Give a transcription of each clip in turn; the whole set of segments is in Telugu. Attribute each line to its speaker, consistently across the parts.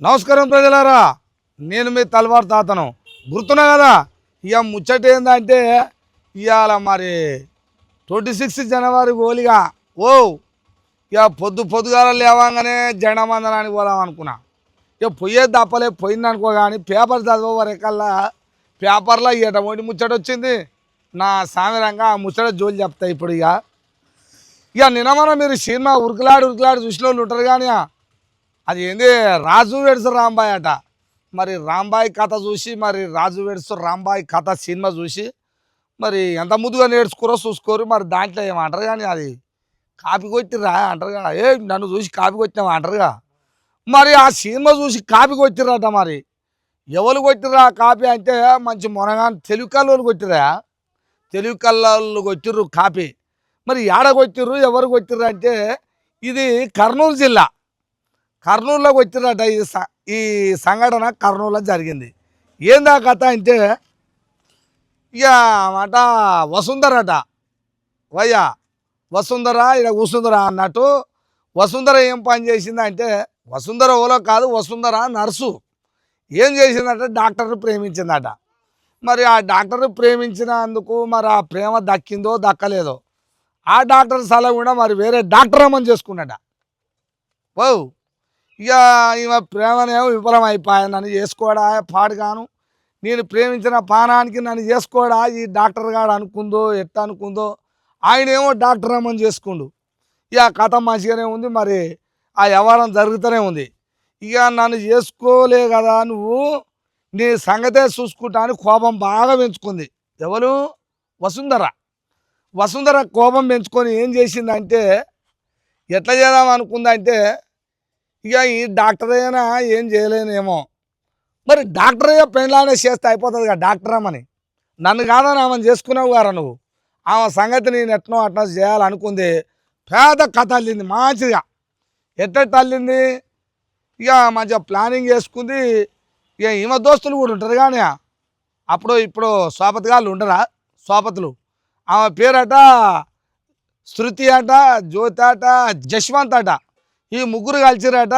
Speaker 1: నమస్కారం ప్రజలారా, నేను మీ తల్వార్ తాతను. గుర్తున్నా కదా? ఇక ముచ్చట ఏందంటే ఇవాళ మరి 26 జనవరి ఓలిగా ఓ ఇక పొద్దుగాల లేవంగానే జెండమందనానికి పోదాం అనుకున్నా. ఇక పోయేది తప్పలే, పోయిందనుకో. కానీ పేపర్ చదవ వరకల్లా పేపర్లో ఎటువంటి ముచ్చట వచ్చింది నా సామిరంగా ఆ ముచ్చట జోలి చెప్తా. ఇప్పుడు ఇక నిన్న మీరు సినిమా ఉరుకులాడు చూసిన వాళ్ళు ఉంటారు. కానీ అది ఏంది, రాజు వెడ్స్ రాంబాయ్ అట. మరి రాంబాయ్ కథ చూసి, మరి రాజు వెడ్స్ రాంబాయ్ కథ సినిమా చూసి మరి ఎంత ముద్దుగా నేర్చుకోరో చూసుకోరు. మరి దాంట్లో ఏమంటారు కానీ అది కాపీ కొట్టిర్రా అంటారుగా. నన్ను చూసి కాపీ కొట్టినావా అంటారుగా. మరి ఆ సినిమా చూసి కాపీ కొట్టిర్రట. మరి ఎవరు కొట్టిర్రా కాపీ అంటే మంచి మొనగాని తెలుగు కళ్ళు కొట్టిరా. తెలుగు కళ్ళు కొట్టిర్రు కాపీ. మరి ఏడ కొట్టిర్రు, ఎవరు కొట్టిర్రు అంటే ఇది కర్నూలు జిల్లా, కర్నూలులోకి వచ్చిరట. ఈ సంఘటన కర్నూలులో జరిగింది. ఏందా కథ అంటే ఇక మాట వసుంధరట. వయ్యా వసుంధర ఇక్కడ కూసుంధర అన్నట్టు. వసుంధర ఏం పని చేసిందంటే, వసుంధర ఓలో కాదు, వసుంధర నర్సు ఏం చేసిందంటే డాక్టర్ని ప్రేమించిందట. మరి ఆ డాక్టర్ని ప్రేమించినందుకు మరి ఆ ప్రేమ దక్కిందో దక్కలేదో, ఆ డాక్టర్ సలహా కూడా మరి వేరే డాక్టర్ అమ్మని చేసుకున్నాడ. ఓ ఇక ఈమె ప్రేమనేమో విఫలం అయిపోయా. నన్ను చేసుకోడా పాడుగాను, నేను ప్రేమించిన పానానికి నన్ను చేసుకోడా ఈ డాక్టర్ గాడు అనుకుందో ఎట్లా అనుకుందో. ఆయనేమో డాక్టర్ అమ్మని చేసుకుండు. ఇక కథ మంచిగానే ఉంది. మరి ఆ వ్యవహారం జరుగుతూనే ఉంది. ఇక నన్ను చేసుకోలే కదా నువ్వు, నీ సంగతే చూసుకుంటా అని కోపం బాగా పెంచుకుంది. ఎవరు? వసుంధర. వసుంధర కోపం పెంచుకొని ఏం చేసిందంటే, ఎట్లా చేద్దాం అనుకుందంటే, ఇక ఈ డాక్టర్ అయినా ఏం చేయలేనేమో, మరి డాక్టర్ అయ్యే పెళ్ళానే చేస్తే అయిపోతుంది కదా డాక్టర్ అమ్మని. నన్ను కాదని ఆమెను చేసుకున్నావు గారా నువ్వు. ఆమె సంగతి నేను ఎట్నో అట్లా చేయాలనుకుంది. పేద కథ అల్లింది మంచిగా. ఎట్ట అల్లింది, ఇక మంచిగా ప్లానింగ్ చేసుకుంది. ఇక ఈమె దోస్తులు కూడా ఉంటారు. కానీ అప్పుడు ఇప్పుడు సోపతి గాళ్ళు ఉండరా, సోపతులు. ఆమె పేరట శృతి అట, జ్యోతి అట, జశ్వంత్ అట. ఈ ముగ్గురు కలిసిరట.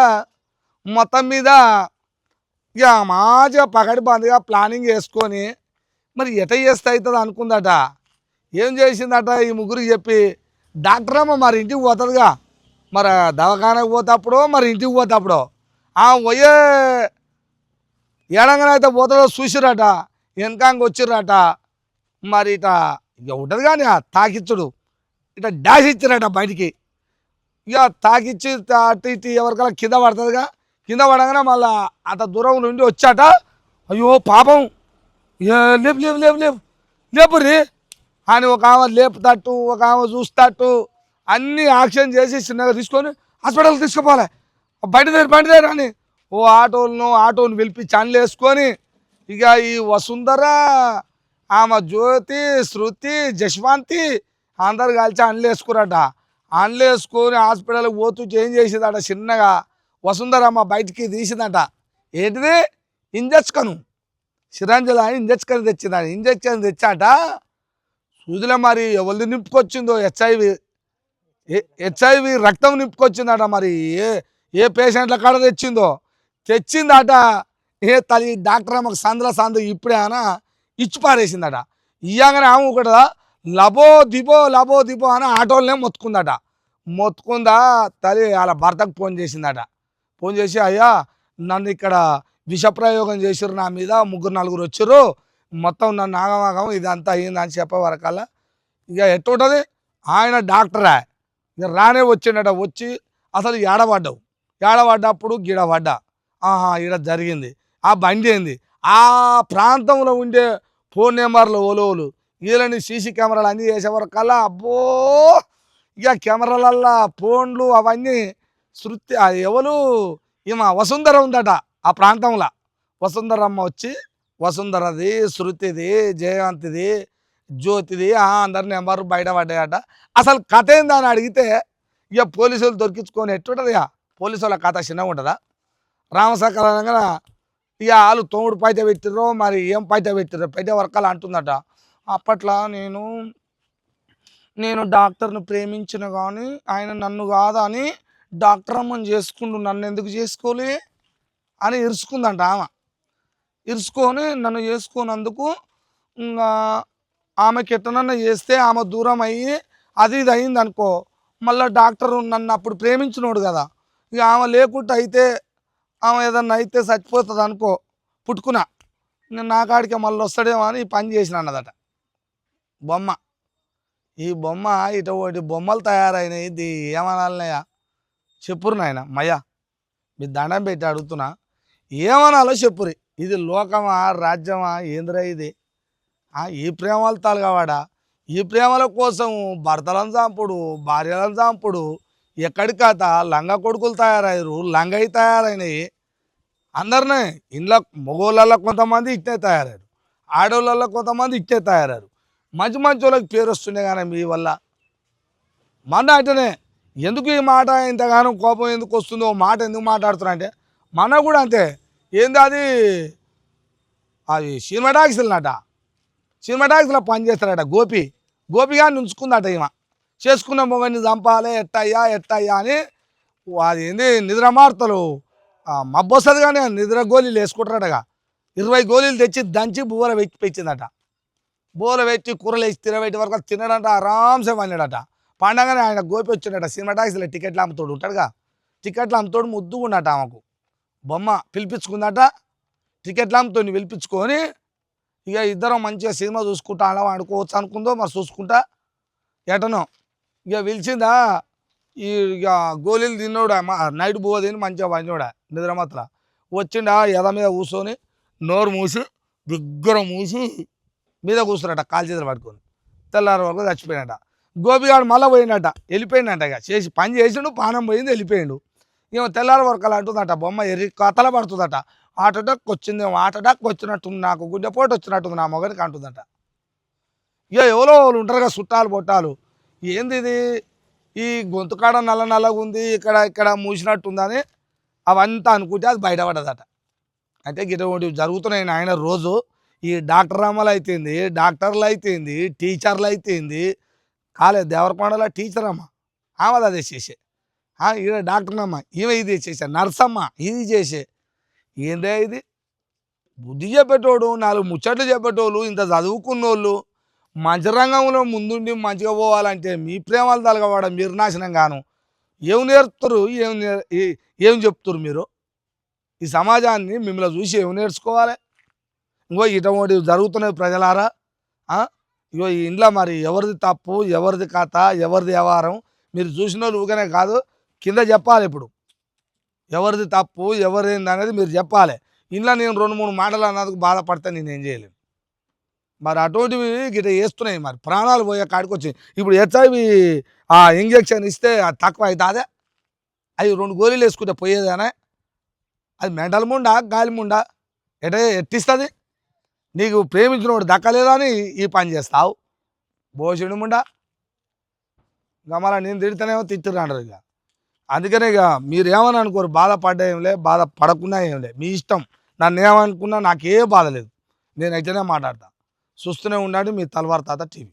Speaker 1: మొత్తం మీద ఇక మంచిగా పగడి బందిగా ప్లానింగ్ చేసుకొని మరి ఎట చేస్తే అవుతుంది అనుకుందట. ఏం చేసిందట, ఈ ముగ్గురికి చెప్పి డాక్టర్ అమ్మ మరి ఇంటికి పోతుందిగా, మరి దవాఖానకు పోతప్పుడు మరి ఇంటికి పోతప్పుడు ఆ పోయే ఏడంగానైతే పోతుందో చూసిరట. వెనకాంగ వచ్చిర్రట. మరి ఇక ఉంటుంది కానీ తాకిచ్చుడు ఇట డాష్ ఇచ్చిరట బయటికి. ఇక తాకిచ్చి అటు ఇటు ఎవరికల్లా కింద పడుతుందిగా. కింద పడగానే మళ్ళా అంత దూరం నుండి వచ్చాట. అయ్యో పాపం, లేపు లేపు లేపు లేపు లేపు రీ అని ఒక ఆమె లేపుతట్టు, ఒక ఆమె చూస్తట్టు అన్నీ యాక్షన్ చేసి చిన్నగా తీసుకొని హాస్పిటల్కి తీసుకుపోవాలి. బయటదేరు అని ఆటోను పిలిపించి అన్లు వేసుకొని ఇక ఈ వసుంధర, ఆమె జ్యోతి, శృతి, జశ్వంతి అందరు కలిసి అన్లు వేసుకురట. అన్లు వేసుకొని హాస్పిటల్కి పోతూ ఏం చేసిందట, చిన్నగా వసుంధరమ్మ బయటికి తీసిందట. ఏంటిది, ఇంజెక్షన్, సిరంజల ఇంజెక్షన్ తెచ్చిందట. ఇంజెక్షన్ తెచ్చాట సూదిలో మరి ఎవరిది నింపుకొచ్చిందో, హెచ్ఐవి రక్తం నింపుకొచ్చిందట. మరి ఏ పేషెంట్ల కాడ తెచ్చిందట. తల్లి డాక్టర్ అమ్మకు సందు ఇప్పుడే అన ఇచ్చి పారేసిందట. ఇయ్యంగానే ఆమె ఒకట లబో దిబో అని ఆటోలనే మొత్తుకుందట. మొత్తుకుందా తల్లి వాళ్ళ భర్తకు ఫోన్ చేసిందట. ఫోన్ చేసి, అయ్యా నన్ను ఇక్కడ విషప్రయోగం చేసిర్రు నా మీద, 3-4 వచ్చారు, మొత్తం నన్ను ఆగమాగం ఇదంతా అయ్యిందని చెప్పే వరకల్లా ఇక ఎట్టుంటుంది, ఆయన డాక్టరా ఇక రానే వచ్చిండట. వచ్చి అసలు ఏడబడ్డప్పుడు గిడబడ్డా, ఈడ జరిగింది, ఆ బండి ఏంది, ఆ ప్రాంతంలో ఉండే ఫోన్ నెంబర్లు ఓలోలు వీళ్ళని సీసీ కెమెరాలు అన్నీ చేసేవరకల్లా అబ్బో ఇక కెమెరాలల్లా ఫోన్లు అవన్నీ శృతి ఎవరు ఈమె వసుంధర ఉందట ఆ ప్రాంతంలో. వసుంధరమ్మ వచ్చి వసుంధరది, శృతిది, జయవంతిది, జ్యోతిది అందరి నెంబర్ బయటపడ్డాయట. అసలు కథ ఏందని అడిగితే ఇక పోలీసులు దొరికించుకొని ఎట్టుంటుంది. పోలీసు వాళ్ళ కథ చిన్నగా ఉంటుందా. రామసకరంగా ఇక వాళ్ళు తోముడు పైట పెట్టిర్రో మరి ఏం పైట పెట్టిర్రో పెట్టే వర్కాలు అంటుందట. అప్పట్లో నేను డాక్టర్ని ప్రేమించిన కానీ ఆయన నన్ను కాదని డాక్టర్ అమ్మని చేసుకుంటూ నన్ను ఎందుకు చేసుకోలే అని ఇరుచుకుందంట ఆమె. ఇరుచుకొని నన్ను చేసుకున్నందుకు ఇంకా ఆమెకి ఎట్టనన్నా చేస్తే ఆమె దూరం అయ్యి అది ఇది అయింది అనుకో, మళ్ళీ డాక్టర్ నన్ను అప్పుడు ప్రేమించినోడు కదా, ఇక ఆమె లేకుండా అయితే ఆమె ఏదన్నా అయితే చచ్చిపోతుంది అనుకో పుట్టుకున్న, నేను నా కాడికి మళ్ళీ వస్తాడేమో అని ఈ పని చేసిన అన్నదట. బొమ్మ ఈ బొమ్మ ఇటువంటి బొమ్మలు తయారైనాయి, ఇది ఏమనాలనయ్యా చెప్పురు నాయన మయ్యా, మీ దండం పెట్టి అడుగుతున్నా, ఏమనాలో చెప్పురి. ఇది లోకమా రాజ్యమా ఏందిరా ఇది? ఈ ప్రేమలు తలగవాడా, ఈ ప్రేమల కోసం భర్తలను చంపుడు, భార్యలను చంపుడు, ఎక్కడి కథ లంగ కొడుకులు తయారయ్యారు, లంగయి తయారైనవి. అందరినీ ఇంట్లో మగోళ్ళల్లో కొంతమంది ఇట్టే తయారయ్యారు, ఆడోళ్ళల్లో కొంతమంది ఇట్టే తయారయ్యారు. మంచి మంచి వాళ్ళకి పేరు వస్తుండే కానీ మీ వల్ల మన అంటేనే ఎందుకు ఈ మాట ఇంతగానో కోపం ఎందుకు వస్తుందో, మాట ఎందుకు మాట్లాడుతున్నా అంటే మన కూడా అంతే. ఏంది అది సినిమా టాక్సీలనట, సినిమా టాక్సీలో పని చేస్తారట. గోపిగా ఉంచుకుందట ఈమె, చేసుకున్న మొగని చంపాలి ఎట్టయ్యా అని. అది ఏంది నిద్ర మార్తలు మబ్బు వస్తుంది కానీ నిద్ర గోళీలు వేసుకుంటారటగా. 20 గోళీలు తెచ్చి దంచి బూర వెచ్చి పెంచిందట. బూర వెచ్చి కూరలు వేసి తినబెట్టి వరకు తినడంట, ఆరాంసే పన్నాడట. పండగానే ఆయన గోపి వచ్చిండట. సినిమా టాక్సీలో టికెట్లు అమ్ముతాడు ఉంటాడుగా, టికెట్లు అమ్ముతాడు ముద్దుగా ఉన్నట. ఆమెకు బొమ్మ పిలిపించుకుందట, టికెట్లు అమ్ముతాడు పిలిపించుకొని ఇక ఇద్దరం మంచిగా సినిమా చూసుకుంటా అలా ఆడుకోవచ్చు అనుకుందో మరి, చూసుకుంటా ఎటనో ఇక పిలిచిందా. ఈ ఇక గోళీలు తిన్నాడు నైట్ తిని మంచిగా పనివాడా నిద్ర మాత్రం వచ్చిండా. ఎద మీద కూర్చొని నోరు మూసి బిగ్గర మూసి మీద కూర్చున్నట, కాలు చేతులు పట్టుకొని. తెల్లారి వరకు చచ్చిపోయినట. గోపిగాడు మళ్ళీ పోయినట, వెళ్ళిపోయిందట. ఇక చేసి పని చేసిండు, పానం పోయింది, వెళ్ళిపోయిండు. ఏమో తెల్లారి వరకు అలా అంటుందట. బొమ్మ ఎర్రి కథల పడుతుందట. హార్ట్ అటాక్ వచ్చిందేమో, హార్ట్ అటాక్ వచ్చినట్టుంది నాకు, గుండెపోటు వచ్చినట్టుంది నా మొగనికి అంటుందట. ఇక ఎవరో వాళ్ళు ఉంటారుగా చుట్టాలు బొట్టాలు, ఏంది ఇది ఈ గొంతు కాడ నల్లగా ఉంది, ఇక్కడ మూసినట్టుందని అవంతా అనుకుంటే అది బయటపడదట. అయితే ఇటువంటి జరుగుతున్నాయి ఆయన రోజు. ఈ డాక్టర్ అమ్మలు అయితేంది, డాక్టర్లు అయితేంది, టీచర్లు అయితేంది, కాలేదు దేవరకొండలో టీచర్ అమ్మ ఆమెది అదే చేసే, ఈడ డాక్టర్ అమ్మ ఈమె ఇది చేసే, నర్సమ్మ ఇది చేసే. ఏందే ఇది బుద్ధి చెప్పేటోడు, 4 ముచ్చట్లు చెప్పేటోళ్ళు, ఇంత చదువుకున్నోళ్ళు మంచి రంగంలో ముందుండి మంచిగా పోవాలంటే మీ ప్రేమలు తలగవాడ మీరు నాశనం గాను. ఏం నేర్పుతారు, ఏం చెప్తారు మీరు? ఈ సమాజాన్ని మిమ్మల్ని చూసి ఏం నేర్చుకోవాలి? ఇంకో ఇటువంటి జరుగుతున్నది ప్రజలారా. ఇగో ఈ ఇంట్లో మరి ఎవరిది తప్పు, ఎవరిది కథ, ఎవరిది వ్యవహారం మీరు చూసిన వాళ్ళు ఊగనే కాదు, కింద చెప్పాలి. ఇప్పుడు ఎవరిది తప్పు ఎవరిది అనేది మీరు చెప్పాలి. ఇంట్లో నేను 2-3 మాటలు అన్నందుకు బాధపడితే నేనేం చేయలేను. మరి అటువంటివి గిట్ట వేస్తున్నాయి, మరి ప్రాణాలు పోయే కాడికి వచ్చాయి. ఇప్పుడు హెచ్ఐవి ఇంజెక్షన్ ఇస్తే అది తక్కువ అవుతుందే, అవి 2 గోళీలు వేసుకుంటే పోయేదేనా? అది మెంటల్ ముండా గాలి ముండా ఎట్టిస్తుంది? నీకు ప్రేమించినోడు దక్కలేదా అని ఈ పని చేస్తావు బోషుడు ముండా. ఇక మళ్ళీ నేను తిడితేనేమో తిట్టురంటారు. ఇక అందుకనే ఇక మీరు ఏమని అనుకోరు, బాధపడ్డా ఏం లే, బాధపడకుండా ఏం లే, మీ ఇష్టం. నన్ను ఏమనుకున్నా నాకే బాధ లేదు, నేనైతేనే మాట్లాడతా. చూస్తూనే ఉండండి మీ తల్వార్ తాత టీవీ.